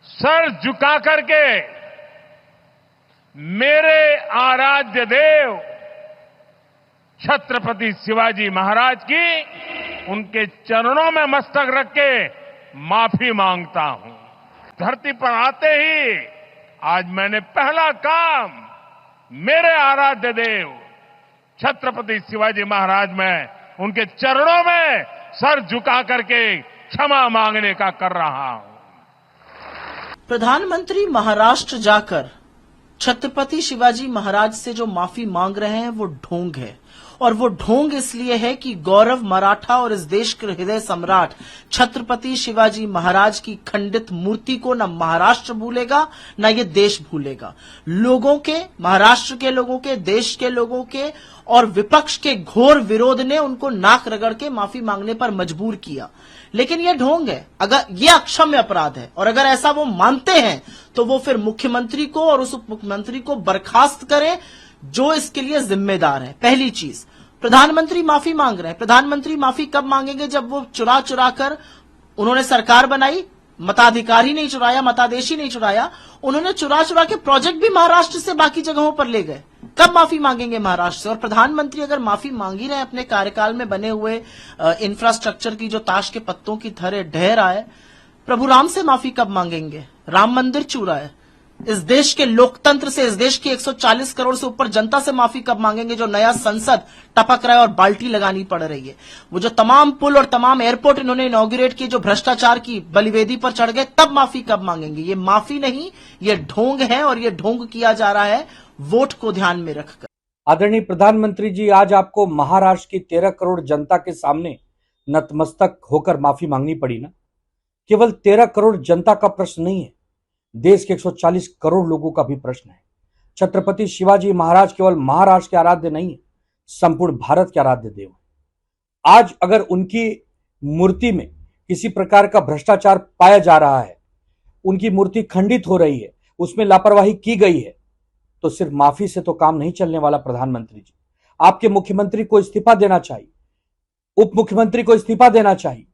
Sir झुका करके मेरे आराध्य देव छत्रपति शिवाजी महाराज की उनके चरणों में मस्तक रख के माफी मांगता हूं। धरती पर आते ही आज मैंने पहला काम मेरे आराध्य देव छत्रपति शिवाजी महाराज में उनके चरणों में सर झुका करके क्षमा मांगने का कर रहा हूं। प्रधानमंत्री महाराष्ट्र जाकर छत्रपति शिवाजी महाराज से जो माफी मांग रहे हैं वो ढोंग है, और वो ढोंग इसलिए है कि गौरव मराठा और इस देश के हृदय सम्राट छत्रपति शिवाजी महाराज की खंडित मूर्ति को न महाराष्ट्र भूलेगा न ये देश भूलेगा। लोगों के, महाराष्ट्र के लोगों के, देश के लोगों के और विपक्ष के घोर विरोध ने उनको नाक रगड़ के माफी मांगने पर मजबूर किया। लेकिन ये ढोंग है, अगर ये अक्षम्य अपराध है और अगर ऐसा वो मानते हैं तो वो फिर मुख्यमंत्री को और उस उप मुख्यमंत्री को बर्खास्त करें जो इसके लिए जिम्मेदार है। पहली चीज, प्रधानमंत्री माफी मांग रहे हैं। प्रधानमंत्री माफी कब मांगेंगे? जब वो चुरा चुरा कर उन्होंने सरकार बनाई, मताधिकार ही नहीं चुराया, मतादेश ही नहीं चुराया, उन्होंने चुरा चुरा के प्रोजेक्ट भी महाराष्ट्र से बाकी जगहों पर ले गए। कब माफी मांगेंगे महाराष्ट्र से? और प्रधानमंत्री अगर माफी मांग ही रहे अपने कार्यकाल में बने हुए इंफ्रास्ट्रक्चर की जो ताश के पत्तों की तरह ढह रहा है, प्रभु राम से माफी कब मांगेंगे? राम मंदिर चूरा है। इस देश के लोकतंत्र से, इस देश की 140 करोड़ से ऊपर जनता से माफी कब मांगेंगे जो नया संसद टपक रहा है और बाल्टी लगानी पड़ रही है? वो जो तमाम पुल और तमाम एयरपोर्ट इन्होंने इनॉग्रेट किए, जो भ्रष्टाचार की बलिवेदी पर चढ़ गए, तब माफी कब मांगेंगे? ये माफी नहीं, ये ढोंग है, और ये ढोंग किया जा रहा है वोट को ध्यान में रखकर। आदरणीय प्रधानमंत्री जी, आज आपको महाराष्ट्र की 13 करोड़ जनता के सामने नतमस्तक होकर माफी मांगनी पड़ी ना। केवल 13 करोड़ जनता का प्रश्न नहीं है, देश के 140 करोड़ लोगों का भी प्रश्न है। छत्रपति शिवाजी महाराज केवल महाराष्ट्र के आराध्य नहीं है, संपूर्ण भारत के आराध्य देव है। आज अगर उनकी मूर्ति में किसी प्रकार का भ्रष्टाचार पाया जा रहा है, उनकी मूर्ति खंडित हो रही है, उसमें लापरवाही की गई है, तो सिर्फ माफी से तो काम नहीं चलने वाला। प्रधानमंत्री जी, आपके मुख्यमंत्री को इस्तीफा देना चाहिए, उप मुख्यमंत्री को इस्तीफा देना चाहिए।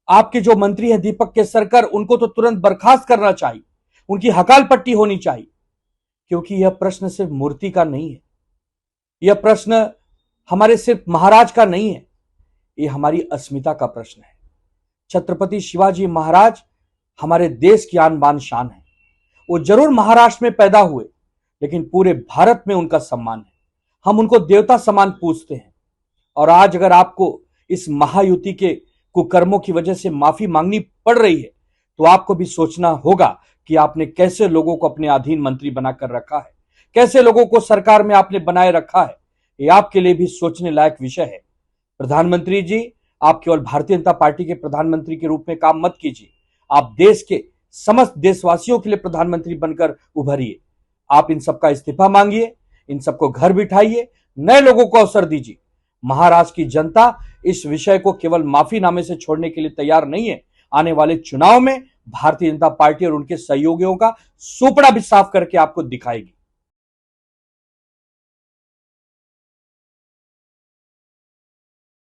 आपके जो मंत्री हैं दीपक केसरकर, उनको तो तुरंत बर्खास्त करना चाहिए, उनकी हकाल पट्टी होनी चाहिए। क्योंकि यह प्रश्न सिर्फ मूर्ति का नहीं है, यह प्रश्न हमारे सिर्फ महाराज का नहीं है, यह हमारी अस्मिता का प्रश्न है। छत्रपति शिवाजी महाराज हमारे देश की आन बान शान है। वो जरूर महाराष्ट्र में पैदा हुए, लेकिन पूरे भारत में उनका सम्मान है। हम उनको देवता समान पूजते हैं। और आज अगर आपको इस महायुति के कुकर्मों की वजह से माफी मांगनी पड़ रही है, तो आपको भी सोचना होगा कि आपने कैसे लोगों को अपने अधीन मंत्री बनाकर रखा है, कैसे लोगों को सरकार में आपने बनाए रखा है। ये आपके लिए भी सोचने लायक विषय है। प्रधानमंत्री जी, आप केवल भारतीय जनता पार्टी के प्रधानमंत्री के रूप में काम मत कीजिए, आप देश के समस्त देशवासियों के लिए प्रधानमंत्री बनकर उभरिए। आप इन सबका इस्तीफा मांगिए, इन सबको घर बिठाइए, नए लोगों को अवसर दीजिए। महाराष्ट्र की जनता इस विषय को केवल माफीनामे से छोड़ने के लिए तैयार नहीं है। आने वाले चुनाव में भारतीय जनता पार्टी और उनके सहयोगियों का सुपड़ा भी साफ करके आपको दिखाएगी।